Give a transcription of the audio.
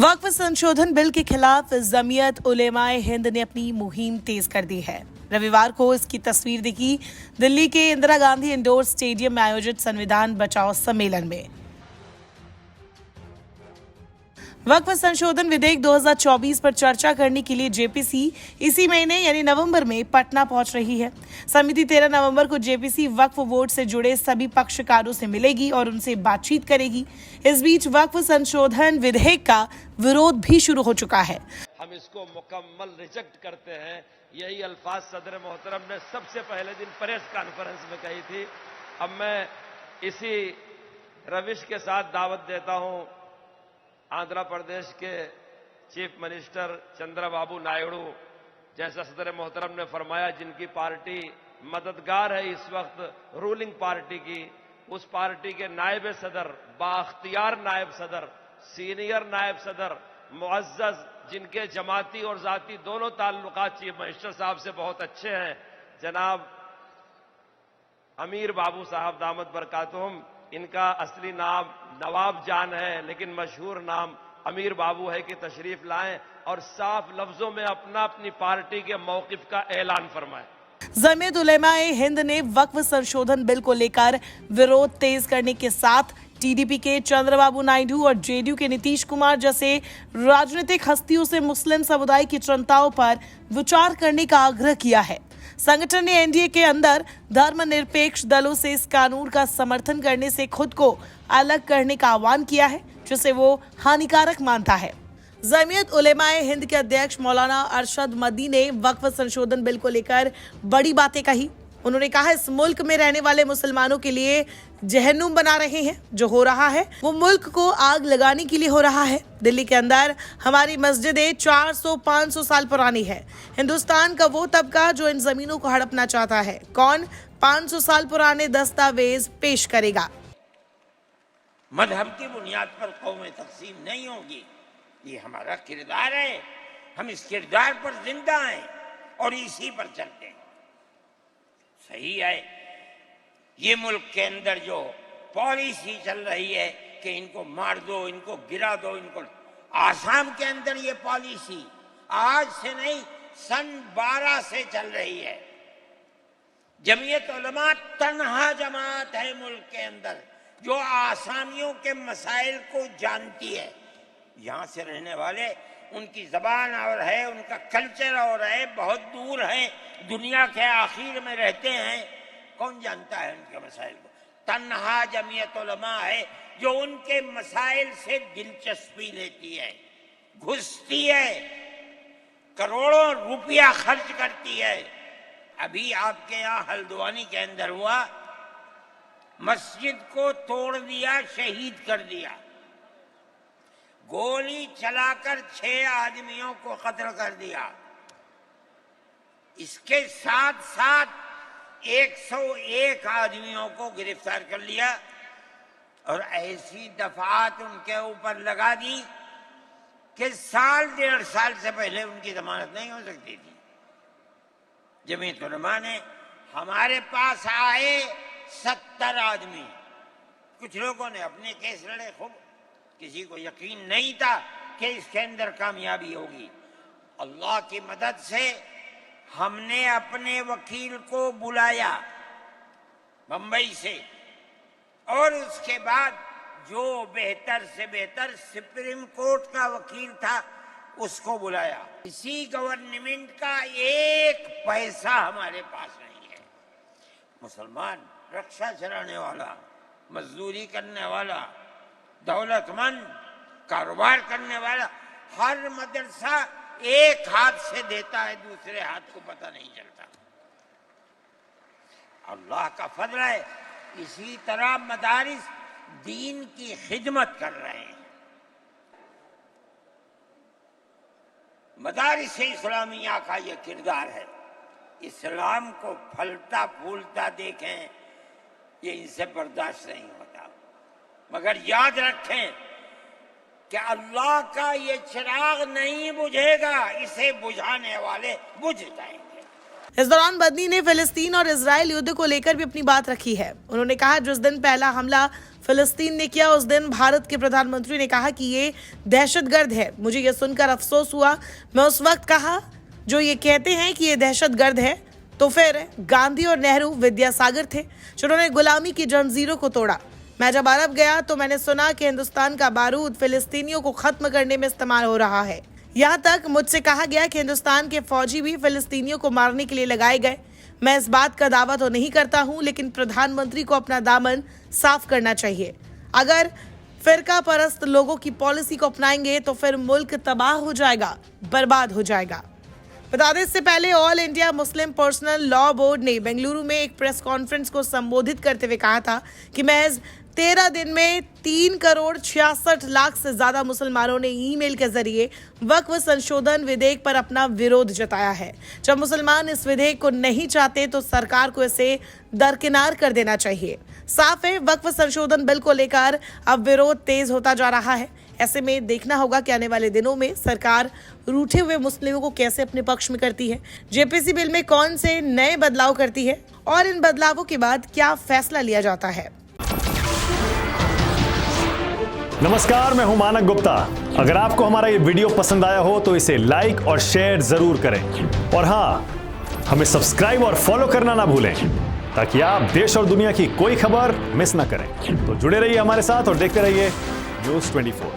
वक्फ संशोधन बिल के खिलाफ जमीयत उलेमाए हिंद ने अपनी मुहिम तेज कर दी है। रविवार को इसकी तस्वीर दिखी दिल्ली के इंदिरा गांधी इंडोर स्टेडियम में आयोजित संविधान बचाओ सम्मेलन में। वक्फ संशोधन विधेयक 2024 पर चर्चा करने के लिए जेपीसी इसी महीने यानी नवंबर में पटना पहुंच रही है। समिति 13 नवंबर को जेपीसी वक्फ बोर्ड से जुड़े सभी पक्षकारों से मिलेगी और उनसे बातचीत करेगी। इस बीच वक्फ संशोधन विधेयक का विरोध भी शुरू हो चुका है। हम इसको मुकम्मल रिजेक्ट करते हैं, यही अल्फाज सदर मोहतरम ने सबसे पहले दिन प्रेस कॉन्फ्रेंस में कही थी। अब मैं इसी रविश के साथ दावत देता हूं आंध्र प्रदेश के चीफ मिनिस्टर चंद्रबाबू नायडू, जैसा सदर मोहतरम ने फरमाया, जिनकी पार्टी मददगार है इस वक्त रूलिंग पार्टी की, उस पार्टी के नायब सदर, बाख्तियार नायब सदर, सीनियर नायब सदर, मुअज़्ज़ज़, जिनके जमाती और जाती दोनों ताल्लुकात चीफ मिनिस्टर साहब से बहुत अच्छे हैं, जनाब अमीर बाबू साहब दामद बरकातुहुम। इनका असली नाम नवाब जान है, लेकिन मशहूर नाम अमीर बाबू है कि तशरीफ लाएं और साफ लफ्जों में अपनी पार्टी के मौकिफ का ऐलान फरमाएं। जमीयत उलेमाए हिंद ने वक्फ संशोधन बिल को लेकर विरोध तेज करने के साथ टीडीपी के चंद्रबाबू नायडू और जेडीयू के नीतीश कुमार जैसे राजनीतिक हस्तियों से मुस्लिम समुदाय की चिंताओं पर विचार करने का आग्रह किया है। संगठन ने एनडीए के अंदर धर्मनिरपेक्ष दलों से इस कानून का समर्थन करने से खुद को अलग करने का आह्वान किया है, जिसे वो हानिकारक मानता है। जमीयत उलेमाए हिंद के अध्यक्ष मौलाना अरशद मदी ने वक्फ संशोधन बिल को लेकर बड़ी बातें कही। उन्होंने कहा, इस मुल्क में रहने वाले मुसलमानों के लिए जहन्नुम बना रहे हैं। जो हो रहा है वो मुल्क को आग लगाने के लिए हो रहा है। दिल्ली के अंदर हमारी मस्जिदें 400-500 साल पुरानी है। हिंदुस्तान का वो तबका जो इन जमीनों को हड़पना चाहता है, कौन 500 साल पुराने दस्तावेज पेश करेगा? मजहब की बुनियाद पर कौमें तकसीम नहीं होगी, ये हमारा किरदार है। हम इस किरदार पर जिंदा हैं और इसी पर चलते हैं। सही है, ये मुल्क के अंदर जो पॉलिसी चल रही है कि इनको मार दो, इनको गिरा दो, इनको, आसाम के अंदर ये पॉलिसी आज से नहीं सन 12 से चल रही है। जमीयत उलमा तन्हा जमात है मुल्क के अंदर जो आसामियों के मसाइल को जानती है। यहां से रहने वाले, उनकी जबान और है, उनका कल्चर और है, बहुत दूर है, दुनिया के आखिर में रहते हैं, कौन जानता है उनके मसाइल को? तन्हा जमीयत उलमा है जो उनके मसाइल से दिलचस्पी लेती है, घुसती है, करोड़ों रुपया खर्च करती है। अभी आपके यहाँ हल्द्वानी के अंदर हुआ, मस्जिद को तोड़ दिया, शहीद कर दिया, गोली चलाकर 6 आदमियों को कत्ल कर दिया। इसके साथ साथ 101 आदमियों को गिरफ्तार कर लिया और ऐसी दफात उनके ऊपर लगा दी कि साल 1.5 साल से पहले उनकी जमानत नहीं हो सकती थी। जमीयत उलमा ने हमारे पास आए 70 आदमी, कुछ लोगों ने अपने केस लड़े खूब, किसी को यकीन नहीं था कि इसके अंदर कामयाबी होगी। अल्लाह की मदद से हमने अपने वकील को बुलाया बंबई से और उसके बाद जो बेहतर से बेहतर सुप्रीम कोर्ट का वकील था उसको बुलाया। इसी गवर्नमेंट का 1 पैसा हमारे पास नहीं है। मुसलमान, रक्षा चलाने वाला, मजदूरी करने वाला, दौलतमंद, कारोबार करने वाला, हर मदरसा एक हाथ से देता है, दूसरे हाथ को पता नहीं चलता। अल्लाह का फजल है। इसी तरह मदारिस दीन की खिदमत कर रहे हैं। मदारिस इस्लामिया का यह किरदार है। इस्लाम को फलता फूलता देखें, ये इनसे बर्दाश्त नहीं होता। मगर याद रखें कि अल्लाह का ये चिराग नहीं बुझेगा, इसे बुझाने वाले बुझ जाएंगे। इस दौरान बदनी ने फिलिस्तीन और इजराइल युद्ध को लेकर भी अपनी बात रखी है। उन्होंने कहा, जिस दिन पहला हमला फिलिस्तीन ने किया। उस दिन भारत के प्रधानमंत्री ने कहा कि ये दहशतगर्द है। मुझे ये सुनकर अफसोस हुआ। मैं उस वक्त कहा जो ये कहते हैं कि ये दहशतगर्द है तो फिर गांधी और नेहरू विद्यासागर थे जिन्होंने गुलामी की जंजीरों को तोड़ा। मैं जब अरब गया तो मैंने सुना कि हिंदुस्तान का बारूद फिलिस्तीनियों को खत्म करने में इस्तेमाल हो रहा है। यहाँ तक मुझसे कहा गया कि हिंदुस्तान के फौजी भी फिलिस्तीनियों को मारने के लिए लगाए गए। मैं इस बात का दावा तो नहीं करता हूँ, लेकिन प्रधानमंत्री को अपना दामन साफ करना चाहिए। अगर फिरका परस्त लोगों की पॉलिसी को अपनाएंगे तो फिर मुल्क तबाह हो जाएगा, बर्बाद हो जाएगा। बता दें, इससे पहले all India Muslim personal law board ने बेंगलुरु में एक प्रेस कॉन्फ्रेंस को संबोधित करते हुए कहा था कि महज 13 दिन में 3,66,00,000 से ज्यादा मुसलमानों ने ईमेल के जरिए वक्फ संशोधन विधेयक पर अपना विरोध जताया है। जब मुसलमान इस विधेयक को नहीं चाहते तो सरकार को इसे दरकिनार कर देना चाहिए। साफ है, वक्फ संशोधन बिल को लेकर अब विरोध तेज होता जा रहा है। ऐसे में देखना होगा कि आने वाले दिनों में सरकार रूठे हुए मुस्लिमों को कैसे अपने पक्ष में करती है, जेपीसी बिल में कौन से नए बदलाव करती है और इन बदलावों के बाद क्या फैसला लिया जाता है। नमस्कार, मैं हूं मानक गुप्ता। अगर आपको हमारा ये वीडियो पसंद आया हो तो इसे लाइक और शेयर जरूर करें और हाँ, हमें सब्सक्राइब और फॉलो करना ना भूलें ताकि आप देश और दुनिया की कोई खबर मिस ना करें। तो जुड़े रहिए हमारे साथ और देखते रहिए न्यूज़ 24।